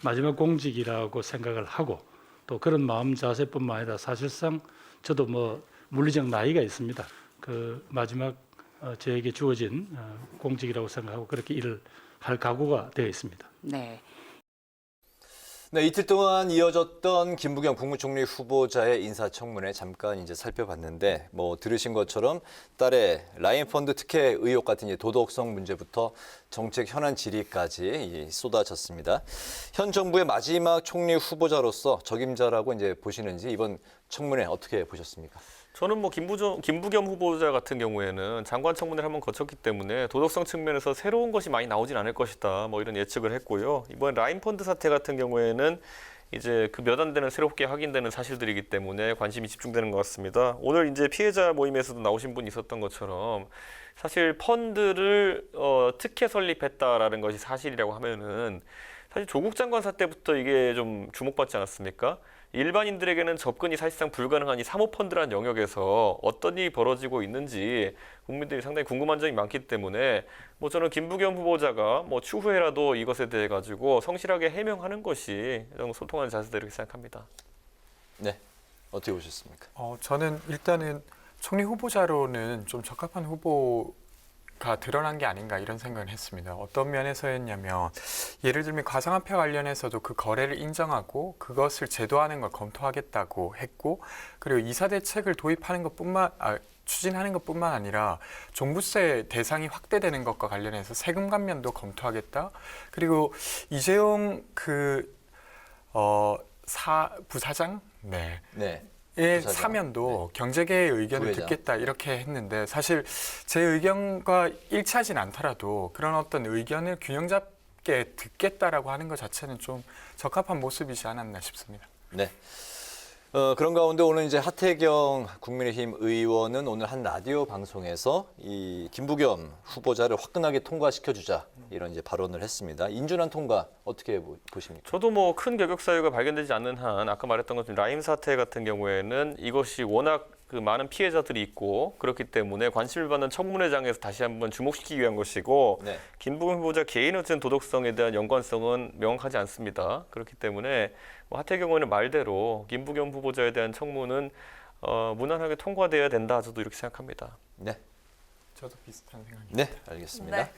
마지막 공직이라고 생각을 하고 또 그런 마음 자세뿐만 아니라 사실상 저도 뭐 물리적 나이가 있습니다. 그 마지막 저에게 주어진 공직이라고 생각하고 그렇게 일을 할 각오가 되어 있습니다. 네. 네, 이틀 동안 이어졌던 김부겸 국무총리 후보자의 인사청문회 잠깐 이제 살펴봤는데 뭐 들으신 것처럼 딸의 라인펀드 특혜 의혹 같은 이제 도덕성 문제부터 정책 현안 질의까지 쏟아졌습니다. 현 정부의 마지막 총리 후보자로서 적임자라고 이제 보시는지 이번 청문회 어떻게 보셨습니까? 저는 뭐 김부겸 후보자 같은 경우에는 장관 청문회를 한번 거쳤기 때문에 도덕성 측면에서 새로운 것이 많이 나오진 않을 것이다. 뭐 이런 예측을 했고요. 이번 라인펀드 사태 같은 경우에는 이제 그 몇 안 되는 새롭게 확인되는 사실들이기 때문에 관심이 집중되는 것 같습니다. 오늘 이제 피해자 모임에서도 나오신 분이 있었던 것처럼 사실 펀드를 특혜 설립했다라는 것이 사실이라고 하면은 사실 조국 장관 사태부터 이게 좀 주목받지 않았습니까? 일반인들에게는 접근이 사실상 불가능한 이 사모펀드라는 영역에서 어떤 일이 벌어지고 있는지 국민들이 상당히 궁금한 점이 많기 때문에 뭐 저는 김부겸 후보자가 뭐 추후에라도 이것에 대해 가지고 성실하게 해명하는 것이 소통하는 자세다 이렇게 생각합니다. 네, 어떻게 보셨습니까? 저는 일단은 총리 후보자로는 좀 적합한 후보가 드러난 게 아닌가 이런 생각을 했습니다. 어떤 면에서였냐면 예를 들면 가상화폐 관련해서도 그 거래를 인정하고 그것을 제도화하는 걸 검토하겠다고 했고 그리고 이사 대책을 도입하는 추진하는 것뿐만 아니라 종부세 대상이 확대되는 것과 관련해서 세금 감면도 검토하겠다. 그리고 이재용 부사장 의 사면도 경제계의 의견을 부회장. 듣겠다 이렇게 했는데 사실 제 의견과 일치하진 않더라도 그런 어떤 의견을 균형 잡게 듣겠다라고 하는 것 자체는 좀 적합한 모습이지 않았나 싶습니다. 네. 그런 가운데 오늘 이제 하태경 국민의힘 의원은 오늘 한 라디오 방송에서 이 김부겸 후보자를 화끈하게 통과시켜주자 이런 이제 발언을 했습니다. 인준안 통과 어떻게 보십니까? 저도 뭐 큰 결격 사유가 발견되지 않는 한 아까 말했던 것처럼 라임 사태 같은 경우에는 이것이 워낙 그 많은 피해자들이 있고 그렇기 때문에 관심을 받는 청문회장에서 다시 한번 주목시키기 위한 것이고 네. 김부겸 후보자 개인의 어떤 도덕성에 대한 연관성은 명확하지 않습니다. 그렇기 때문에 뭐 하태경 의원의 말대로 김부겸 후보자에 대한 청문은 무난하게 통과돼야 된다. 저도 이렇게 생각합니다. 네. 저도 비슷한 생각입니다. 네, 알겠습니다. 네.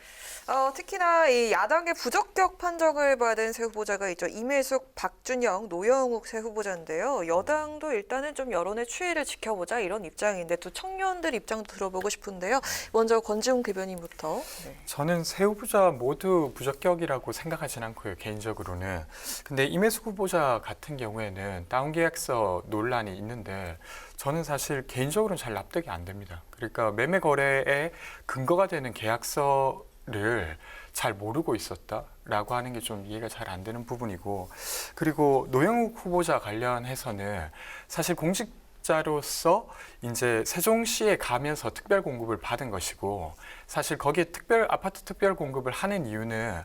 특히나 이 야당의 부적격 판정을 받은 세 후보자가 있죠. 임혜숙, 박준영, 노영욱 세 후보자인데요. 여당도 일단은 좀 여론의 추이를 지켜보자 이런 입장인데 또 청년들 입장도 들어보고 싶은데요. 먼저 권지웅 대변인부터. 네. 저는 세 후보자 모두 부적격이라고 생각하진 않고요. 개인적으로는. 근데 임혜숙 후보자 같은 경우에는 다운계약서 논란이 있는데 저는 사실 개인적으로는 잘 납득이 안 됩니다. 그러니까 매매 거래에 근거가 되는 계약서를 잘 모르고 있었다라고 하는 게 좀 이해가 잘 안 되는 부분이고 그리고 노영욱 후보자 관련해서는 사실 공직자로서 이제 세종시에 가면서 특별 공급을 받은 것이고 사실 거기에 아파트 특별 공급을 하는 이유는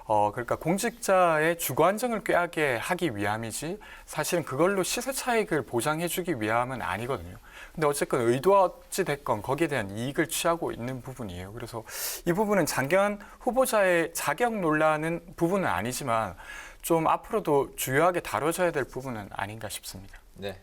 그러니까 공직자의 주거 안정을 꾀하게 하기 위함이지 사실은 그걸로 시세 차익을 보장해주기 위함은 아니거든요. 근데 어쨌건 의도가 어찌 됐건 거기에 대한 이익을 취하고 있는 부분이에요. 그래서 이 부분은 장기현 후보자의 자격 논란은 부분은 아니지만 좀 앞으로도 주요하게 다뤄져야 될 부분은 아닌가 싶습니다. 네.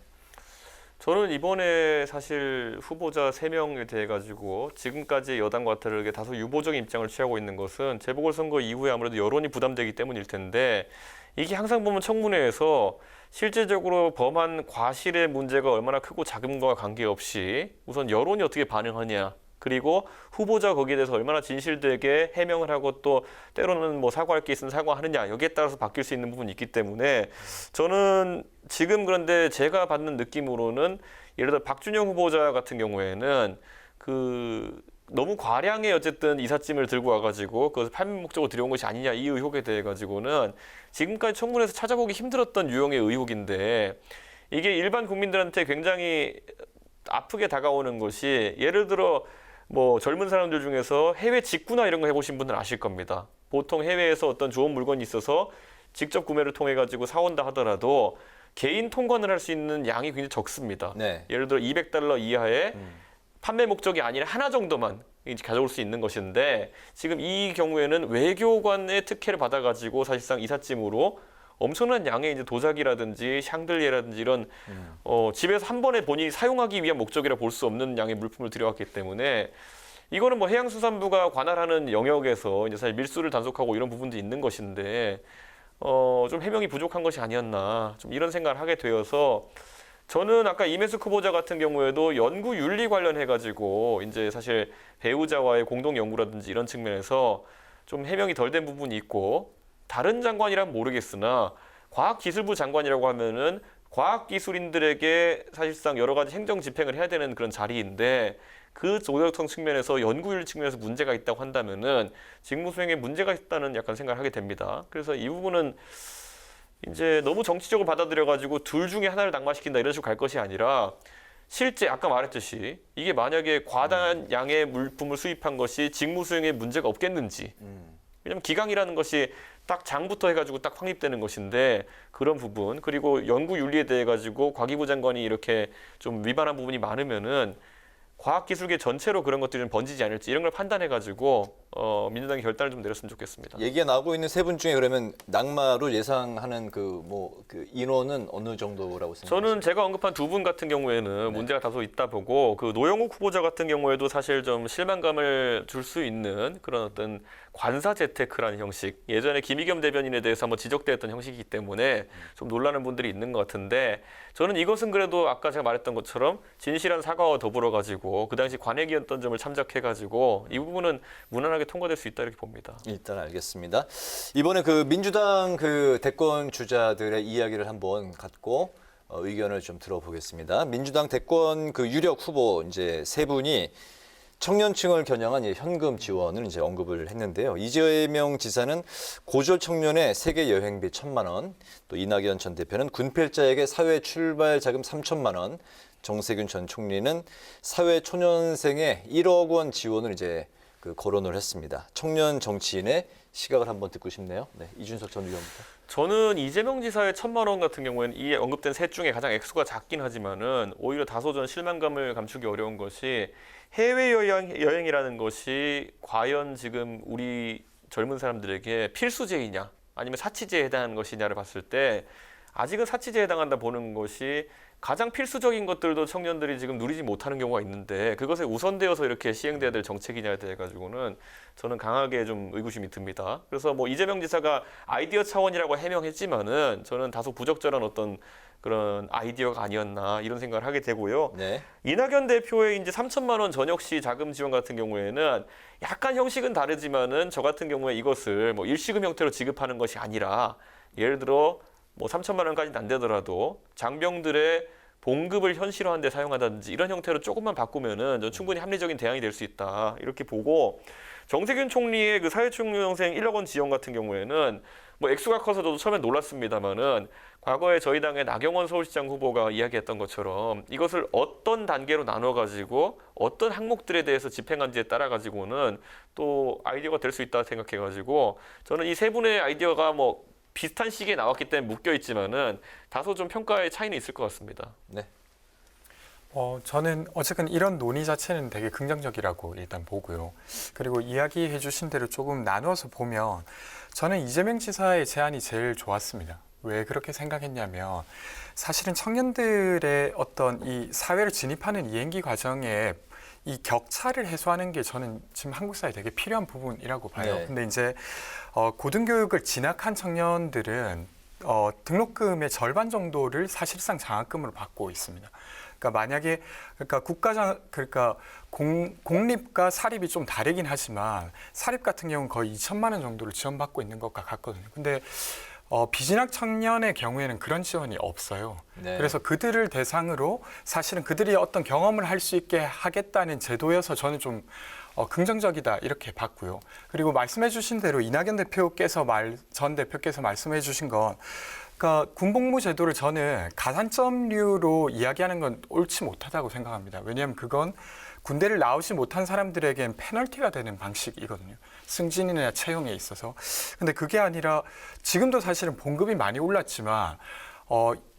저는 이번에 사실 후보자 3명에 대해 가지고 지금까지 여당과 다르게 다소 유보적인 입장을 취하고 있는 것은 재보궐선거 이후에 아무래도 여론이 부담되기 때문일 텐데 이게 항상 보면 청문회에서 실제적으로 범한 과실의 문제가 얼마나 크고 작음과 관계없이 우선 여론이 어떻게 반응하냐 그리고 후보자 거기에 대해서 얼마나 진실되게 해명을 하고 또 때로는 뭐 사과할 게 있으면 사과하느냐 여기에 따라서 바뀔 수 있는 부분이 있기 때문에 저는 지금 그런데 제가 받는 느낌으로는 예를 들어 박준영 후보자 같은 경우에는 너무 과량의 어쨌든 이삿짐을 들고 와가지고 그것을 판매 목적으로 들여온 것이 아니냐 이 의혹에 대해 가지고는 지금까지 청문회에서 찾아보기 힘들었던 유형의 의혹인데 이게 일반 국민들한테 굉장히 아프게 다가오는 것이 예를 들어 뭐 젊은 사람들 중에서 해외 직구나 이런 거 해보신 분들은 아실 겁니다. 보통 해외에서 어떤 좋은 물건이 있어서 직접 구매를 통해 가지고 사온다 하더라도 개인 통관을 할 수 있는 양이 굉장히 적습니다. 네. 예를 들어 $200 이하의 판매 목적이 아니라 하나 정도만 이제 가져올 수 있는 것인데 지금 이 경우에는 외교관의 특혜를 받아가지고 사실상 이삿짐으로 엄청난 양의 이제 도자기라든지 샹들리에라든지 이런 집에서 한 번에 본인이 사용하기 위한 목적이라 볼 수 없는 양의 물품을 들여왔기 때문에 이거는 뭐 해양수산부가 관할하는 영역에서 이제 사실 밀수를 단속하고 이런 부분도 있는 것인데 좀 해명이 부족한 것이 아니었나 좀 이런 생각을 하게 되어서 저는 아까 임혜숙 후보자 같은 경우에도 연구 윤리 관련해 가지고 이제 사실 배우자와의 공동 연구라든지 이런 측면에서 좀 해명이 덜 된 부분이 있고 다른 장관이란 모르겠으나 과학기술부 장관이라고 하면은 과학기술인들에게 사실상 여러 가지 행정 집행을 해야 되는 그런 자리인데 그 도덕성 측면에서 연구윤리 측면에서 문제가 있다고 한다면은 직무 수행에 문제가 있다는 약간 생각을 하게 됩니다. 그래서 이 부분은 이제 너무 정치적으로 받아들여가지고 둘 중에 하나를 낙마시킨다 이런 식으로 갈 것이 아니라 실제 아까 말했듯이 이게 만약에 과다한 양의 물품을 수입한 것이 직무 수행에 문제가 없겠는지 왜냐하면 기강이라는 것이 딱 장부터 해가지고 딱 확립되는 것인데 그런 부분 그리고 연구 윤리에 대해 가지고 과기부 장관이 이렇게 좀 위반한 부분이 많으면은 과학기술계 전체로 그런 것들이 좀 번지지 않을지 이런 걸 판단해가지고 민주당이 결단을 좀 내렸으면 좋겠습니다. 얘기가 나오고 있는 세 분 중에 그러면 낙마를 예상하는 그 인원은 어느 정도라고 생각하세요? 저는 제가 언급한 두 분 같은 경우에는 문제가 다소 있다 보고 그 노영욱 후보자 같은 경우에도 사실 좀 실망감을 줄 수 있는 그런 어떤 관사 재테크라는 형식 예전에 김의겸 대변인에 대해서 한번 지적되었던 형식이기 때문에 좀 놀라는 분들이 있는 것 같은데 저는 이것은 그래도 아까 제가 말했던 것처럼 진실한 사과와 더불어 가지고 그 당시 관행이었던 점을 참작해 가지고 이 부분은 무난하게 통과될 수 있다 이렇게 봅니다. 일단 알겠습니다. 이번에 그 민주당 그 대권 주자들의 이야기를 한번 갖고 의견을 좀 들어보겠습니다. 민주당 대권 그 유력 후보 이제 세 분이 청년층을 겨냥한 현금 지원을 이제 언급을 했는데요. 이재명 지사는 고졸 청년의 세계 여행비 1,000만 원, 또 이낙연 전 대표는 군필자에게 사회 출발 자금 3천만 원, 정세균 전 총리는 사회 초년생에 1억 원 지원을 이제 그 거론을 했습니다. 청년 정치인의 시각을 한번 듣고 싶네요. 네, 이준석 전 의원부터. 저는 이재명 지사의 1,000만 원 같은 경우에는 이 언급된 셋 중에 가장 액수가 작긴 하지만은 오히려 다소 전 실망감을 감추기 어려운 것이 해외 여행이라는 것이 과연 지금 우리 젊은 사람들에게 필수제이냐 아니면 사치제에 해당하는 것이냐를 봤을 때 아직은 사치제에 해당한다 보는 것이 가장 필수적인 것들도 청년들이 지금 누리지 못하는 경우가 있는데 그것에 우선되어서 이렇게 시행돼야 될 정책이냐에 대해 가지고는 저는 강하게 좀 의구심이 듭니다. 그래서 뭐 이재명 지사가 아이디어 차원이라고 해명했지만은 저는 다소 부적절한 어떤 그런 아이디어가 아니었나 이런 생각을 하게 되고요. 네. 이낙연 대표의 이제 3천만 원 전역시 자금 지원 같은 경우에는 약간 형식은 다르지만은 저 같은 경우에 이것을 뭐 일시금 형태로 지급하는 것이 아니라 예를 들어 뭐 3천만 원까지는 안 되더라도 장병들의 봉급을 현실화하는 데 사용하다든지 이런 형태로 조금만 바꾸면은 충분히 합리적인 대안이 될 수 있다. 이렇게 보고 정세균 총리의 그 사회충용생 1억 원 지원 같은 경우에는 뭐 액수가 커서 저도 처음에 놀랐습니다만은 과거에 저희 당의 나경원 서울시장 후보가 이야기했던 것처럼 이것을 어떤 단계로 나눠가지고 어떤 항목들에 대해서 집행한지에 따라 가지고는 또 아이디어가 될 수 있다 생각해가지고 저는 이 세 분의 아이디어가 뭐 비슷한 시기에 나왔기 때문에 묶여 있지만은 다소 좀 평가의 차이는 있을 것 같습니다. 네. 저는 어쨌든 이런 논의 자체는 되게 긍정적이라고 일단 보고요. 그리고 이야기해 주신 대로 조금 나누어서 보면 저는 이재명 지사의 제안이 제일 좋았습니다. 왜 그렇게 생각했냐면 사실은 청년들의 어떤 이 사회를 진입하는 이행기 과정에 이 격차를 해소하는 게 저는 지금 한국 사회에 되게 필요한 부분이라고 봐요. 네. 근데 이제 고등교육을 진학한 청년들은 등록금의 절반 정도를 사실상 장학금으로 받고 있습니다. 그러니까 만약에 공립과 사립이 좀 다르긴 하지만 사립 같은 경우는 거의 2천만 원 정도를 지원받고 있는 것과 같거든요. 근데 비진학 청년의 경우에는 그런 지원이 없어요. 네. 그래서 그들을 대상으로 사실은 그들이 어떤 경험을 할 수 있게 하겠다는 제도여서 저는 좀 긍정적이다 이렇게 봤고요. 그리고 말씀해 주신 대로 이낙연 전 대표께서 말씀해 주신 건 그러니까 군복무 제도를 저는 가산점류로 이야기하는 건 옳지 못하다고 생각합니다. 왜냐하면 그건 군대를 나오지 못한 사람들에겐 페널티가 되는 방식이거든요. 승진이나 채용에 있어서. 근데 그게 아니라 지금도 사실은 봉급이 많이 올랐지만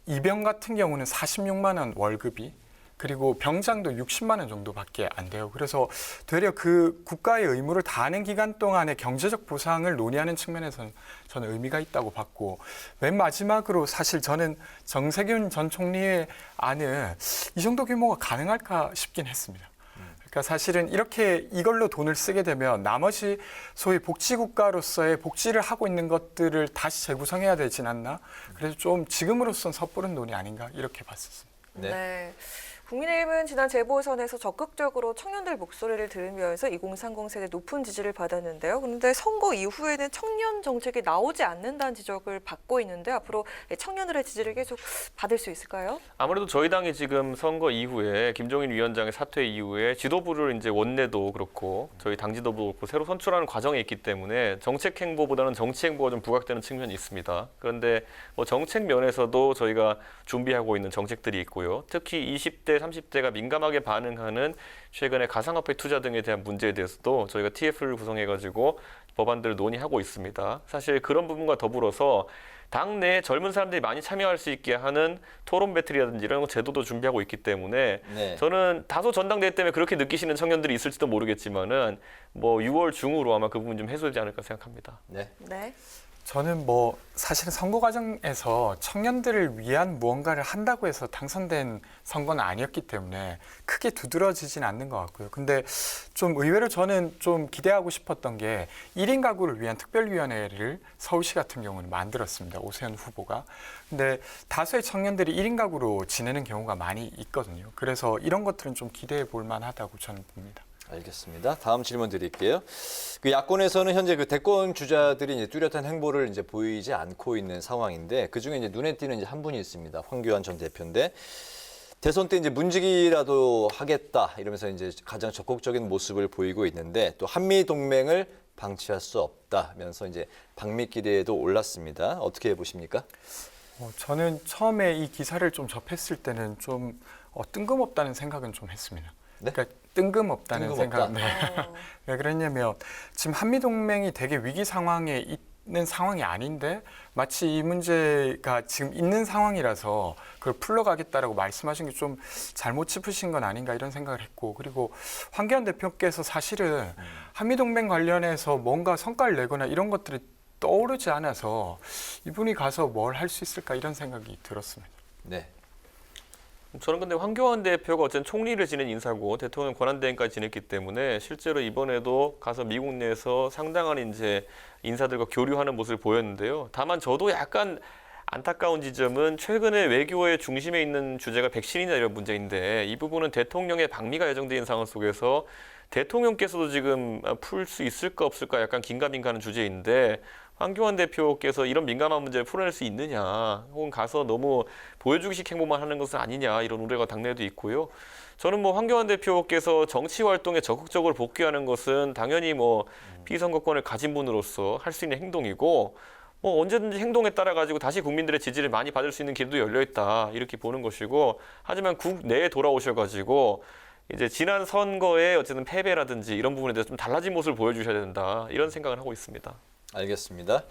이병 같은 경우는 46만 원 월급이 그리고 병장도 60만 원 정도밖에 안 돼요. 그래서 되려 그 국가의 의무를 다하는 기간 동안의 경제적 보상을 논의하는 측면에서는 저는 의미가 있다고 봤고 맨 마지막으로 사실 저는 정세균 전 총리의 안은 이 정도 규모가 가능할까 싶긴 했습니다. 그러니까 사실은 이렇게 이걸로 돈을 쓰게 되면 나머지 소위 복지국가로서의 복지를 하고 있는 것들을 다시 재구성해야 되진 않나? 그래서 좀 지금으로선 섣부른 논의 아닌가 이렇게 봤었습니다. 네. 국민의힘은 지난 재보선에서 적극적으로 청년들 목소리를 들으면서 2030 세대 높은 지지를 받았는데요. 그런데 선거 이후에는 청년 정책이 나오지 않는다는 지적을 받고 있는데 앞으로 청년들의 지지를 계속 받을 수 있을까요? 아무래도 저희 당이 지금 선거 이후에 김종인 위원장의 사퇴 이후에 지도부를 이제 원내도 그렇고 저희 당 지도부 그렇고 새로 선출하는 과정에 있기 때문에 정책 행보보다는 정치 행보가 좀 부각되는 측면이 있습니다. 그런데 뭐 정책 면에서도 저희가 준비하고 있는 정책들이 있고요. 특히 20대 30대가 민감하게 반응하는 최근에 가상화폐 투자 등에 대한 문제에 대해서도 저희가 TF를 구성해가지고 법안들을 논의하고 있습니다. 사실 그런 부분과 더불어서 당내 젊은 사람들이 많이 참여할 수 있게 하는 토론 배틀이라든지 이런 제도도 준비하고 있기 때문에 네. 저는 다소 전당대회 때문에 그렇게 느끼시는 청년들이 있을지도 모르겠지만은 뭐 6월 중으로 아마 그 부분 좀 해소되지 않을까 생각합니다. 네. 네. 저는 뭐 사실은 선거 과정에서 청년들을 위한 무언가를 한다고 해서 당선된 선거는 아니었기 때문에 크게 두드러지진 않는 것 같고요. 근데 좀 의외로 저는 좀 기대하고 싶었던 게 1인 가구를 위한 특별위원회를 서울시 같은 경우는 만들었습니다. 오세훈 후보가. 근데 다수의 청년들이 1인 가구로 지내는 경우가 많이 있거든요. 그래서 이런 것들은 좀 기대해 볼 만하다고 저는 봅니다. 알겠습니다. 다음 질문 드릴게요. 그 야권에서는 현재 그 대권 주자들이 이제 뚜렷한 행보를 이제 보이지 않고 있는 상황인데 그 중에 이제 눈에 띄는 이제 한 분이 있습니다. 황교안 전 대표인데 대선 때 이제 문지기라도 하겠다 이러면서 이제 가장 적극적인 모습을 보이고 있는데 또 한미 동맹을 방치할 수 없다면서 이제 방미끼리에도 올랐습니다. 어떻게 보십니까? 저는 처음에 이 기사를 좀 접했을 때는 좀 뜬금없다는 생각은 좀 했습니다. 네? 그러니까 뜬금없다는 뜬금없다. 생각. 네. 왜 그랬냐면 지금 한미 동맹이 되게 위기 상황에 있는 상황이 아닌데 마치 이 문제가 지금 있는 상황이라서 그걸 풀러가겠다라고 말씀하신 게 좀 잘못 짚으신 건 아닌가 이런 생각을 했고 그리고 황교안 대표께서 사실은 한미 동맹 관련해서 뭔가 성과를 내거나 이런 것들이 떠오르지 않아서 이분이 가서 뭘 할 수 있을까 이런 생각이 들었습니다. 네. 저는 근데 황교안 대표가 어쨌든 총리를 지낸 인사고 대통령 권한대행까지 지냈기 때문에 실제로 이번에도 가서 미국 내에서 상당한 이제 인사들과 교류하는 모습을 보였는데요. 다만 저도 약간 안타까운 지점은 최근에 외교의 중심에 있는 주제가 백신이나 이런 문제인데 이 부분은 대통령의 방미가 예정돼 있는 상황 속에서 대통령께서도 지금 풀 수 있을까 없을까 약간 긴가민가하는 주제인데 황교안 대표께서 이런 민감한 문제를 풀어낼 수 있느냐, 혹은 가서 너무 보여주기식 행보만 하는 것은 아니냐, 이런 우려가 당내에도 있고요. 저는 뭐 황교안 대표께서 정치 활동에 적극적으로 복귀하는 것은 당연히 뭐 피선거권을 가진 분으로서 할 수 있는 행동이고, 뭐 언제든지 행동에 따라 가지고 다시 국민들의 지지를 많이 받을 수 있는 길도 열려 있다, 이렇게 보는 것이고, 하지만 국내에 돌아오셔가지고 이제 지난 선거에 어쨌든 패배라든지 이런 부분에 대해서 좀 달라진 모습을 보여주셔야 된다, 이런 생각을 하고 있습니다. 알겠습니다.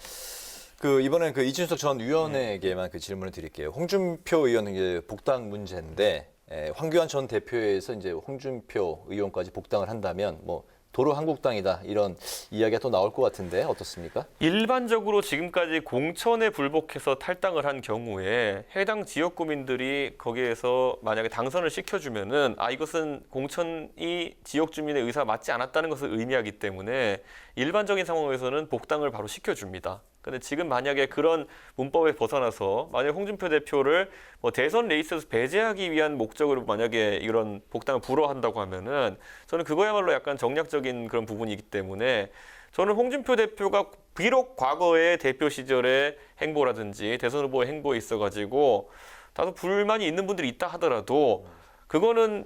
이번엔 이준석 전 의원에게만 질문을 드릴게요. 홍준표 의원은 복당 문제인데, 황교안 전 대표에서 이제 홍준표 의원까지 복당을 한다면 뭐 도로 한국당이다, 이런 이야기가 또 나올 것 같은데 어떻습니까? 일반적으로 지금까지 공천에 불복해서 탈당을 한 경우에 해당 지역구민들이 거기에서 만약에 당선을 시켜주면은 이것은 공천이 지역 주민의 의사와 맞지 않았다는 것을 의미하기 때문에 일반적인 상황에서는 복당을 바로 시켜줍니다. 근데 지금 만약에 그런 문법에 벗어나서 만약 홍준표 대표를 뭐 대선 레이스에서 배제하기 위한 목적으로 만약에 이런 복당을 불허한다고 하면은 저는 그거야말로 약간 정략적인 그런 부분이기 때문에 저는 홍준표 대표가 비록 과거의 대표 시절의 행보라든지 대선 후보의 행보에 있어가지고 다소 불만이 있는 분들이 있다 하더라도 그거는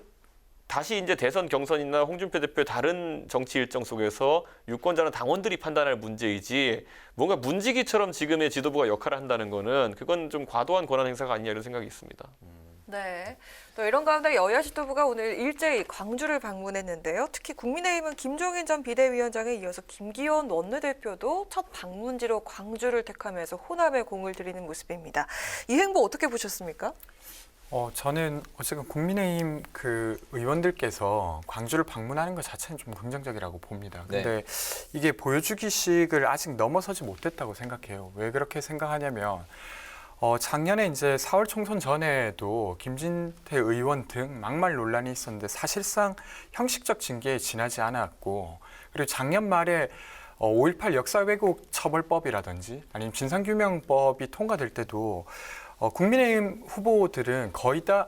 다시 이제 대선 경선이나 홍준표 대표의 다른 정치 일정 속에서 유권자나 당원들이 판단할 문제이지, 뭔가 문지기처럼 지금의 지도부가 역할을 한다는 거는 그건 좀 과도한 권한 행사가 아니냐, 이런 생각이 있습니다. 네. 또 이런 가운데 여야 지도부가 오늘 일제히 광주를 방문했는데요. 특히 국민의힘은 김종인 전 비대위원장에 이어서 김기현 원내대표도 첫 방문지로 광주를 택하면서 호남에 공을 들이는 모습입니다. 이 행보 어떻게 보셨습니까? 저는 어쨌든 국민의힘 의원들께서 광주를 방문하는 것 자체는 좀 긍정적이라고 봅니다. 근데 이게 보여주기식을 아직 넘어서지 못했다고 생각해요. 왜 그렇게 생각하냐면 작년에 이제 4월 총선 전에도 김진태 의원 등 막말 논란이 있었는데 사실상 형식적 징계에 지나지 않았고, 그리고 작년 말에 5.18 역사 왜곡 처벌법이라든지 아니면 진상규명법이 통과될 때도 국민의힘 후보들은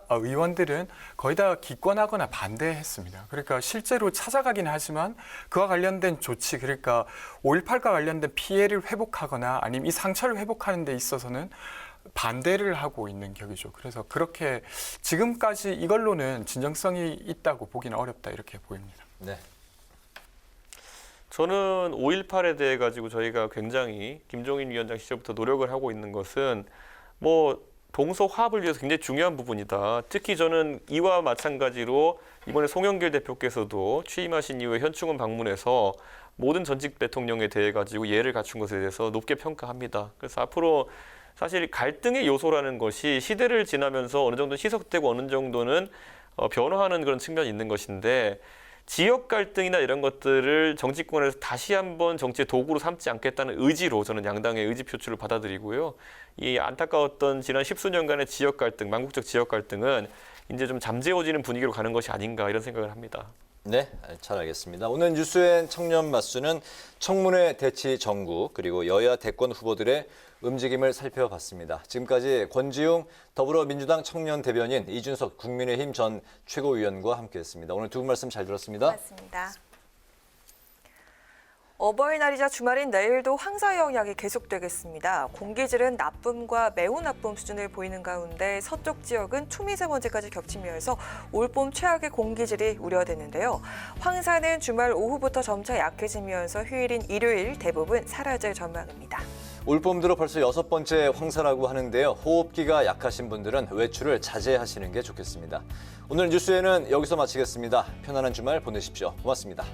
의원들은 거의 다 기권하거나 반대했습니다. 그러니까 실제로 찾아가긴 하지만 그와 관련된 조치, 그러니까 5.18과 관련된 피해를 회복하거나 아니면 이 상처를 회복하는 데 있어서는 반대를 하고 있는 격이죠. 그래서 그렇게 지금까지 이걸로는 진정성이 있다고 보기는 어렵다, 이렇게 보입니다. 네. 저는 5.18에 대해 가지고 저희가 굉장히 김종인 위원장 시절부터 노력을 하고 있는 것은 뭐 동서 화합을 위해서 굉장히 중요한 부분이다. 특히 저는 이와 마찬가지로 이번에 송영길 대표께서도 취임하신 이후에 현충원 방문해서 모든 전직 대통령에 대해 가지고 예를 갖춘 것에 대해서 높게 평가합니다. 그래서 앞으로 사실 갈등의 요소라는 것이 시대를 지나면서 어느 정도 희석되고 어느 정도는 변화하는 그런 측면이 있는 것인데, 지역 갈등이나 이런 것들을 정치권에서 다시 한번 정치의 도구로 삼지 않겠다는 의지로 저는 양당의 의지 표출을 받아들이고요. 이 안타까웠던 지난 10수년간의 지역 갈등, 망국적 지역 갈등은 이제 좀 잠재워지는 분위기로 가는 것이 아닌가, 이런 생각을 합니다. 네, 잘 알겠습니다. 오늘 뉴스엔 청년 맞수는 청문회 대치 정국, 그리고 여야 대권 후보들의 움직임을 살펴봤습니다. 지금까지 권지웅 더불어민주당 청년 대변인, 이준석 국민의힘 전 최고위원과 함께했습니다. 오늘 두 분 말씀 잘 들었습니다. 맞습니다. 어버이날이자 주말인 내일도 황사 영향이 계속되겠습니다. 공기질은 나쁨과 매우 나쁨 수준을 보이는 가운데 서쪽 지역은 초미세먼지까지 겹치면서 올봄 최악의 공기질이 우려되는데요. 황사는 주말 오후부터 점차 약해지면서 휴일인 일요일 대부분 사라질 전망입니다. 올봄 들어 벌써 6번째 황사라고 하는데요. 호흡기가 약하신 분들은 외출을 자제하시는 게 좋겠습니다. 오늘 뉴스에는 여기서 마치겠습니다. 편안한 주말 보내십시오. 고맙습니다.